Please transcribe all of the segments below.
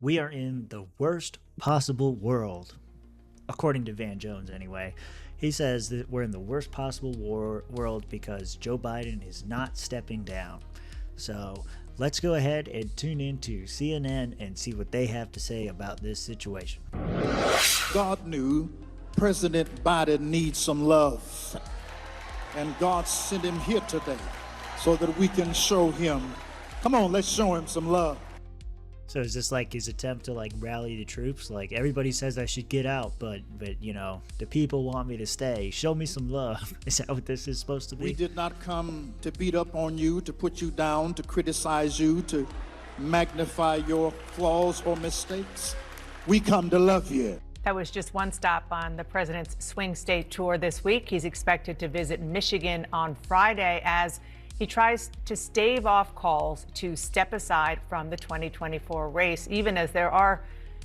We are in the worst possible world, according to Van Jones anyway. He says that we're in the worst possible world because Joe Biden is not stepping down. So let's go ahead and tune into CNN and see what they have to say about this situation. God knew President Biden needs some love, and God sent him here today so that we can show him. Come on, let's show him some love. So is this like his attempt to like rally the troops? Like, everybody says I should get out, but you know, the people want me to stay. Show me some love. Is that what this is supposed to be? We did not come to beat up on you, to put you down, to criticize you, to magnify your flaws or mistakes. We come to love you. That was just one stop on the president's swing state tour this week. He's expected to visit Michigan on Friday as he tries to stave off calls to step aside from the 2024 race, even as there are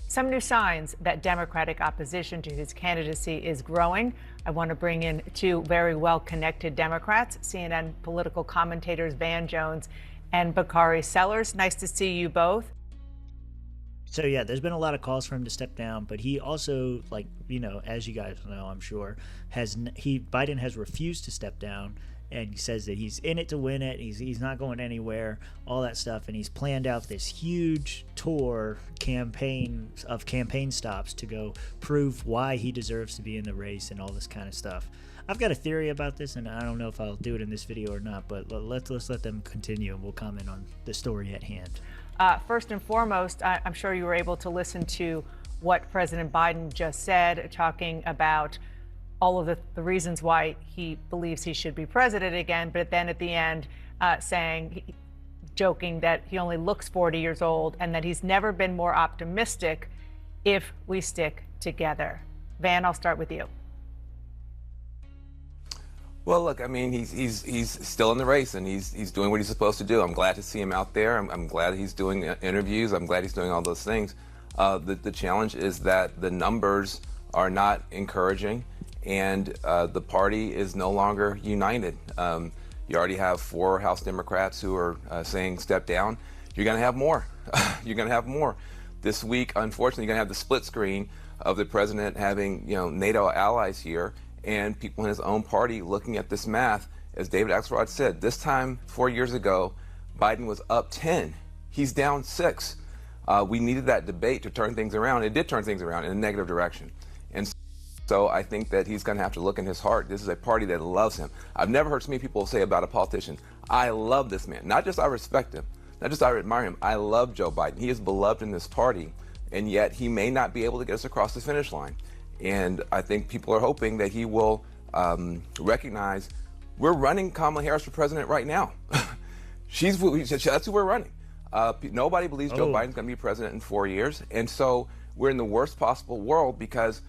some new signs that Democratic opposition to his candidacy is growing. I want to bring in two very well-connected Democrats, CNN political commentators Van Jones and Bakari Sellers. Nice to see you both. So yeah, there's been a lot of calls for him to step down, but he also, like, you know, as you guys know, I'm sure, Biden has refused to step down, and he says that he's in it to win it. He's not going anywhere, all that stuff, and he's planned out this huge tour campaign stops to go prove why he deserves to be in the race and all this kind of stuff. I've got a theory about this, and I don't know if I'll do it in this video or not, but let's let them continue, and we'll comment on the story at hand. First and foremost, I'm sure you were able to listen to what President Biden just said, talking about all of the reasons why he believes he should be president again, but then at the end joking that he only looks 40 years old and that he's never been more optimistic if we stick together. Van, I'll start with you. Well, look, I mean, he's still in the race, and he's doing what he's supposed to do. I'm glad to see him out there. I'm glad he's doing interviews. I'm glad he's doing all those things. The challenge is that the numbers are not encouraging, and the party is no longer united. You already have 4 House Democrats who are saying step down. You're going to have more. You're going to have more. This week, unfortunately, you're going to have the split screen of the president having, NATO allies here, and people in his own party looking at this math. As David Axelrod said, this time 4 years ago, Biden was up 10. He's down 6. We needed that debate to turn things around. It did turn things around in a negative direction. And so I think that he's going to have to look in his heart. This is a party that loves him. I've never heard so many people say about a politician, I love this man. Not just I respect him, not just I admire him, I love Joe Biden. He is beloved in this party, and yet he may not be able to get us across the finish line. And I think people are hoping that he will recognize we're running Kamala Harris for president right now. That's who we're running. Nobody believes Joe Biden's going to be president in 4 years. And so we're in the worst possible world because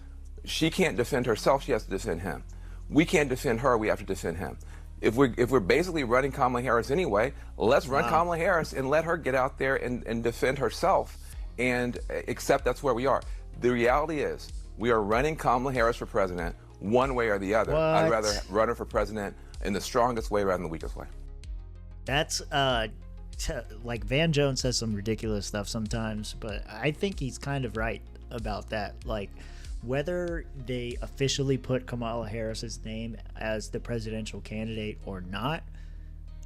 she can't defend herself. She has to defend him. We can't defend her. We have to defend him. If we're basically running Kamala Harris anyway, let's run Kamala Harris and let her get out there and defend herself and accept that's where we are. The reality is, we are running Kamala Harris for president one way or the other. What? I'd rather run her for president in the strongest way rather than the weakest way. That's like Van Jones says some ridiculous stuff sometimes, but I think he's kind of right about that. Like, whether they officially put Kamala Harris's name as the presidential candidate or not,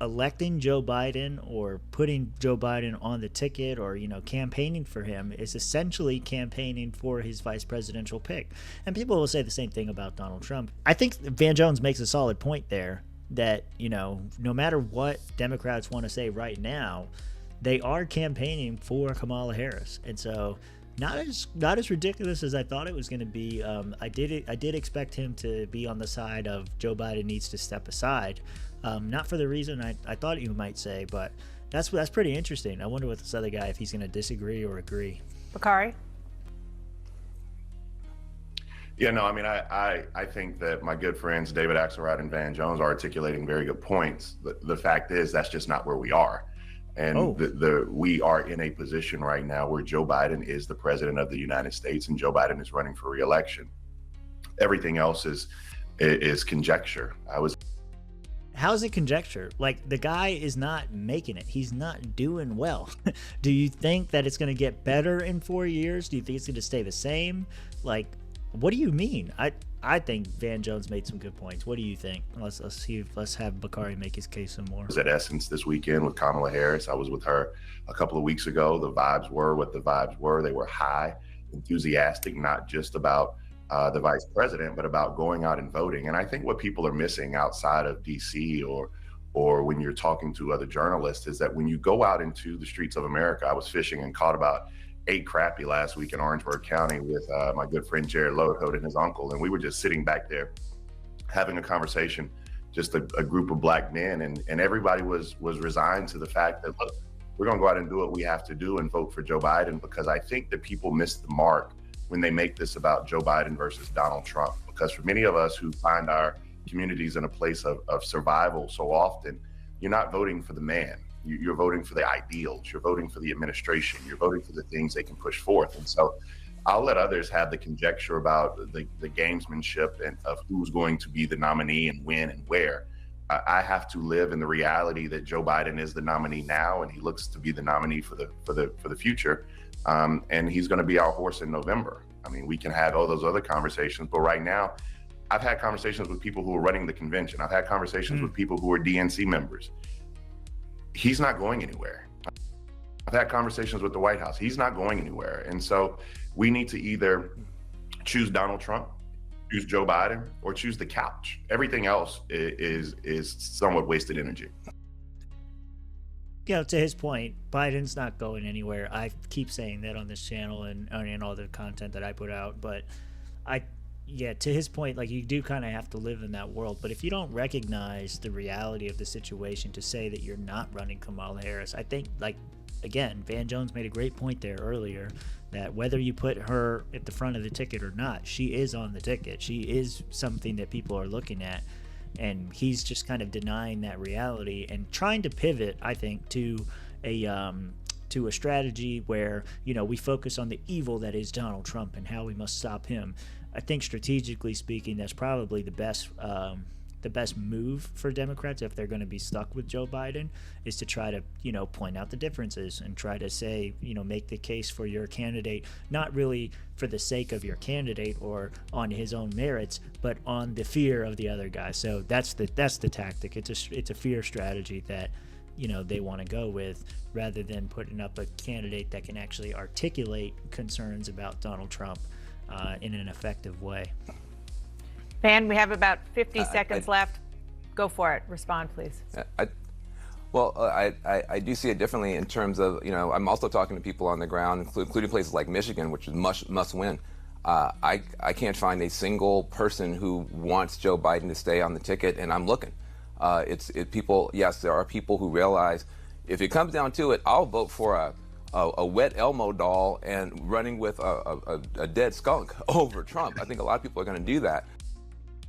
electing Joe Biden or putting Joe Biden on the ticket or, campaigning for him is essentially campaigning for his vice presidential pick. And people will say the same thing about Donald Trump. I think Van Jones makes a solid point there that, no matter what Democrats want to say right now, they are campaigning for Kamala Harris. And so not as ridiculous as I thought it was going to be. I did expect him to be on the side of Joe Biden needs to step aside. Not for the reason I thought you might say, but that's pretty interesting. I wonder with this other guy if he's going to disagree or agree. Bakari? Yeah, no, I mean, I think that my good friends David Axelrod and Van Jones are articulating very good points. The fact is that's just not where we are. And we are in a position right now where Joe Biden is the president of the United States and Joe Biden is running for re-election. Everything else is conjecture. I was how's it conjecture? Like, the guy is not making it. He's not doing well. Do you think that it's going to get better in 4 years? Do you think it's going to stay the same? Like, what do you mean? I think Van Jones made some good points. What do you think? Let's have Bakari make his case some more. I was at Essence this weekend with Kamala Harris. I was with her a couple of weeks ago. The vibes were what the vibes were. They were high, enthusiastic, not just about the vice president, but about going out and voting. And I think what people are missing outside of DC or when you're talking to other journalists is that when you go out into the streets of America, I was fishing and caught about 8 crappie last week in Orangeburg County with my good friend Jared Lodeholt and his uncle. And we were just sitting back there having a conversation, just a group of black men. And everybody was resigned to the fact that, look, we're going to go out and do what we have to do and vote for Joe Biden, because I think that people miss the mark when they make this about Joe Biden versus Donald Trump. Because for many of us who find our communities in a place of survival so often, you're not voting for the man. You're voting for the ideals. You're voting for the administration. You're voting for the things they can push forth. And so I'll let others have the conjecture about the gamesmanship and of who's going to be the nominee and when and where. I have to live in the reality that Joe Biden is the nominee now, and he looks to be the nominee for the future. And he's going to be our horse in November. I mean, we can have all those other conversations, but right now, I've had conversations with people who are running the convention. I've had conversations with people who are DNC members. He's not going anywhere. I've had conversations with the White House. He's not going anywhere. And so we need to either choose Donald Trump, choose Joe Biden, or choose the couch. Everything else is somewhat wasted energy. You know, to his point, Biden's not going anywhere. I keep saying that on this channel and all the content that I put out. But to his point, like, you do kind of have to live in that world. But if you don't recognize the reality of the situation to say that you're not running Kamala Harris, I think, like, again, Van Jones made a great point there earlier that whether you put her at the front of the ticket or not, she is on the ticket. She is something that people are looking at. And he's just kind of denying that reality and trying to pivot, I think, to a strategy where, you know, we focus on the evil that is Donald Trump and how we must stop him. I think strategically speaking, that's probably the best move for Democrats if they're going to be stuck with Joe Biden, is to try to, you know, point out the differences and try to say, you know, make the case for your candidate, not really for the sake of your candidate or on his own merits, but on the fear of the other guy. So that's the tactic. It's a fear strategy that, you know, they want to go with, rather than putting up a candidate that can actually articulate concerns about Donald Trump in an effective way. Van, we have about 50 seconds left. Go for it. Respond, please. I do see it differently in terms of, you know, I'm also talking to people on the ground, including places like Michigan, which is must win. I can't find a single person who wants Joe Biden to stay on the ticket, and I'm looking. People, yes, there are people who realize if it comes down to it, I'll vote for a wet Elmo doll and running with a dead skunk over Trump. I think a lot of people are going to do that.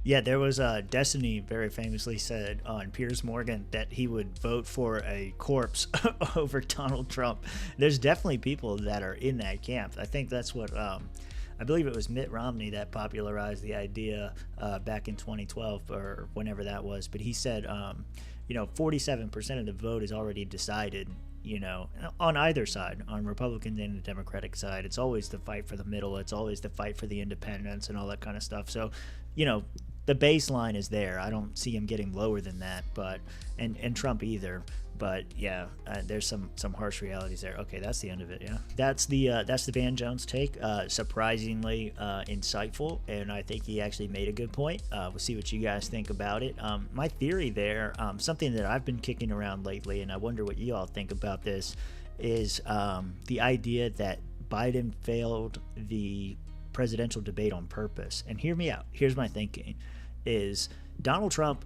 Yeah, there was Destiny very famously said on Piers Morgan that he would vote for a corpse over Donald Trump. There's definitely people that are in that camp. I think that's what I believe it was Mitt Romney that popularized the idea back in 2012 or whenever that was. But he said, 47% of the vote is already decided. You know, on either side, on Republican and the Democratic side, it's always the fight for the middle. It's always the fight for the independents and all that kind of stuff. So, you know, the baseline is there. I don't see him getting lower than that, but and Trump either. But yeah, there's some harsh realities there. Okay, that's the end of it. Yeah, that's the Van Jones take. Surprisingly insightful, and I think he actually made a good point. We'll see what you guys think about it. My theory there, something that I've been kicking around lately, and I wonder what you all think about this, is the idea that Biden failed the presidential debate on purpose. And hear me out. Here's my thinking: is Donald Trump,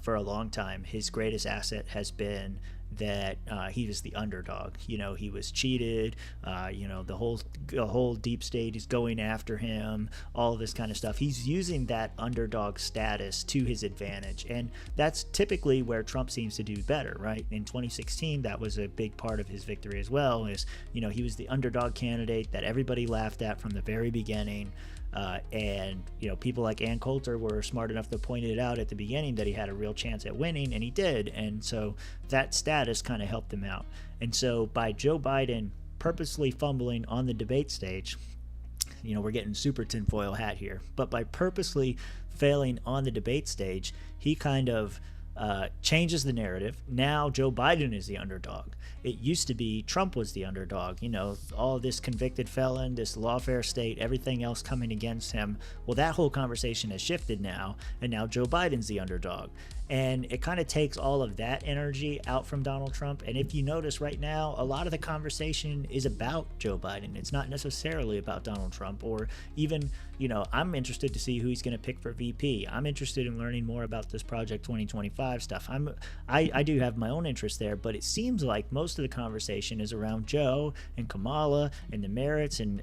for a long time, his greatest asset has been that he was the underdog. You know, he was cheated. The whole deep state is going after him. All of this kind of stuff. He's using that underdog status to his advantage, and that's typically where Trump seems to do better. Right? In 2016, that was a big part of his victory as well. Is, you know, he was the underdog candidate that everybody laughed at from the very beginning. And people like Ann Coulter were smart enough to point it out at the beginning that he had a real chance at winning, and he did. And so that status kind of helped him out. And so by Joe Biden purposely fumbling on the debate stage, we're getting super tinfoil hat here, but by purposely failing on the debate stage, he kind of changes the narrative. Now Joe Biden is the underdog. It used to be Trump was the underdog, all this convicted felon, this lawfare state, everything else coming against him. Well, that whole conversation has shifted now, and now Joe Biden's the underdog. And it kind of takes all of that energy out from Donald Trump. And if you notice right now, a lot of the conversation is about Joe Biden. It's not necessarily about Donald Trump, or even, I'm interested to see who he's going to pick for VP. I'm interested in learning more about this Project 2025 stuff. I do have my own interest there, but it seems like most of the conversation is around Joe and Kamala and the merits and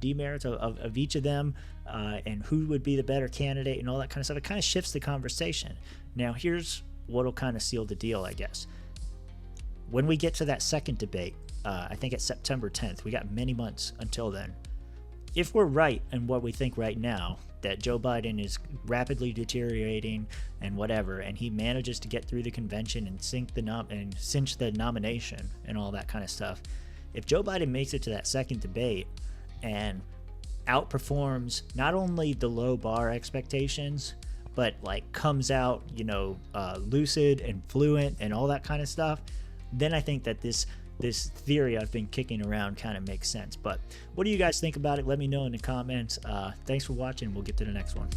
demerits of each of them, and who would be the better candidate and all that kind of stuff. It kind of shifts the conversation. Now, here's what'll kind of seal the deal, I guess. When we get to that second debate, I think it's September 10th. We got many months until then. If we're right in what we think right now, that Joe Biden is rapidly deteriorating and whatever, and he manages to get through the convention and cinch the nomination and all that kind of stuff. If Joe Biden makes it to that second debate and outperforms not only the low bar expectations, but comes out, lucid and fluent and all that kind of stuff, then I think that this theory I've been kicking around kind of makes sense. But what do you guys think about it? Let me know in the comments. Thanks for watching. We'll get to the next one.